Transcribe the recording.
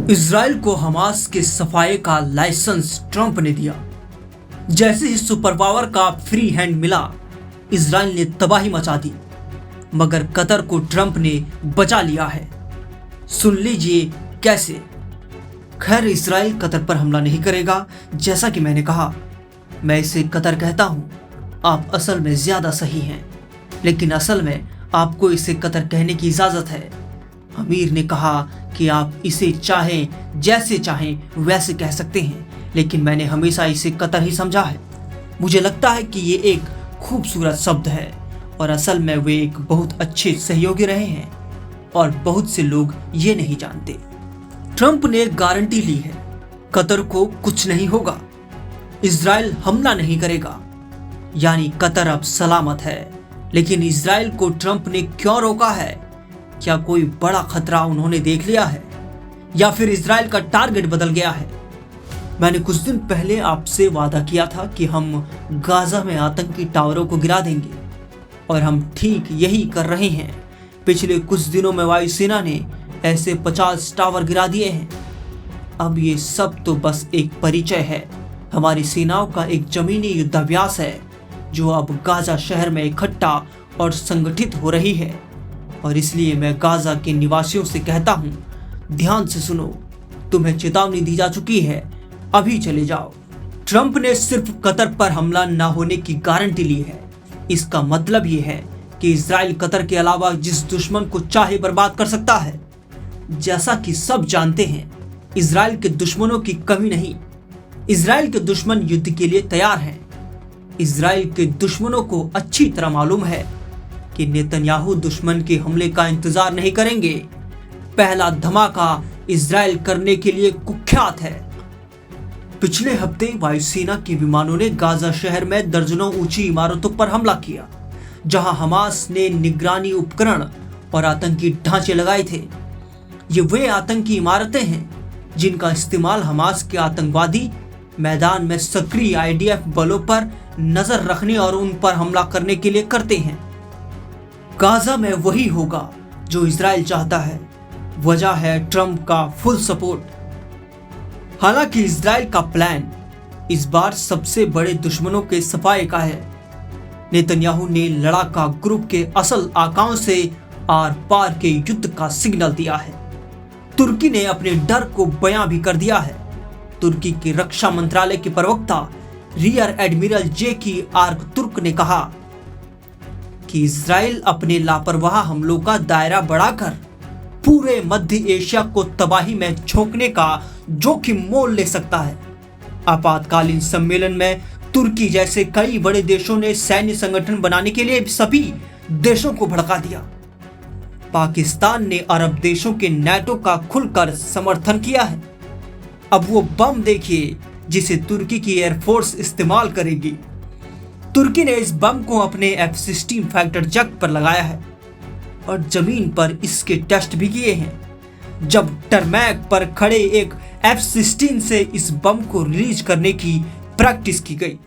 Israel को Hamas के सफाये का लाइसेंस ट्रंप ने दिया। जैसे ही सुपर पावर का फ्री हैंड मिला, इजराइल ने तबाही मचा दी, मगर कतर को ट्रंप ने बचा लिया है। सुन लीजिए कैसे। खैर, इजराइल कतर पर हमला नहीं करेगा, जैसा कि मैंने कहा। मैं इसे कतर कहता हूं। आप असल में ज्यादा सही हैं, लेकिन असल में आपको इसे कतर कहने की इजाजत है। अमीर ने कहा कि आप इसे चाहें जैसे चाहें वैसे कह सकते हैं, लेकिन मैंने हमेशा इसे कतर ही समझा है। मुझे लगता है कि ये एक खूबसूरत शब्द है और असल में वे एक बहुत अच्छे सहयोगी रहे हैं और बहुत से लोग ये नहीं जानते। ट्रंप ने गारंटी ली है, कतर को कुछ नहीं होगा, इजराइल हमला नहीं करेगा, यानी कतर अब सलामत है। लेकिन इजराइल को ट्रंप ने क्यों रोका है? क्या कोई बड़ा खतरा उन्होंने देख लिया है, या फिर इजराइल का टारगेट बदल गया है? मैंने कुछ दिन पहले आपसे वादा किया था कि हम गाजा में आतंकी टावरों को गिरा देंगे, और हम ठीक यही कर रहे हैं। पिछले कुछ दिनों में वायुसेना ने ऐसे 50 टावर गिरा दिए हैं। अब ये सब तो बस एक परिचय है। हमारी सेनाओं का एक जमीनी युद्धाभ्यास है जो अब गाजा शहर में इकट्ठा और संगठित हो रही है। और इसलिए मैं गाजा के निवासियों से कहता हूं, ध्यान से सुनो, तुम्हें चेतावनी दी जा चुकी है, अभी चले जाओ। ट्रंप ने सिर्फ कतर पर हमला न होने की गारंटी ली है। इसका मतलब ये है कि इजराइल कतर के अलावा जिस दुश्मन को चाहे बर्बाद कर सकता है। जैसा कि सब जानते हैं, इजराइल के दुश्मनों की कमी नहीं। इजराइल के दुश्मन युद्ध के लिए तैयार हैं। इजराइल के दुश्मनों को अच्छी तरह मालूम है कि नेतन्याहू दुश्मन के हमले का इंतजार नहीं करेंगे। पहला धमाका इजराइल करने के लिए कुख्यात है। पिछले हफ्ते वायुसेना के विमानों ने गाजा शहर में दर्जनों ऊंची इमारतों पर हमला किया, जहां हमास ने निगरानी उपकरण और आतंकी ढांचे लगाए थे। ये वे आतंकी इमारतें हैं जिनका इस्तेमाल हमास के आतंकवादी मैदान में सक्रिय आईडीएफ बलों पर नजर रखने और उन पर हमला करने के लिए करते हैं। गाजा में वही होगा जो इजराइल चाहता है। वजह है ट्रंप का फुल सपोर्ट। हालांकि इजराइल का प्लान इस बार सबसे बड़े दुश्मनों के सफाये का है। नेतन्याहू ने लड़ाका ग्रुप के असल आकाओं से आर पार के युद्ध का सिग्नल दिया है। तुर्की ने अपने डर को बयां भी कर दिया है। तुर्की के रक्षा मंत्रालय के प्रवक्ता रियर एडमिरल जेकी आर्कतुर्क ने कहा कि इजराइल अपने लापरवाह हमलों का दायरा बढ़ाकर पूरे मध्य एशिया को तबाही में झोंकने का जोखिम मोल ले सकता है। आपातकालीन सम्मेलन में तुर्की जैसे कई बड़े देशों ने सैन्य संगठन बनाने के लिए सभी देशों को भड़का दिया। पाकिस्तान ने अरब देशों के नाटो का खुलकर समर्थन किया है। अब वो बम देखिए जिसे तुर्की की एयरफोर्स इस्तेमाल करेगी। तुर्की ने इस बम को अपने F-16 फाइटर जेट पर लगाया है और जमीन पर इसके टेस्ट भी किए हैं। जब टरमैक पर खड़े एक F-16 से इस बम को रिलीज करने की प्रैक्टिस की गई।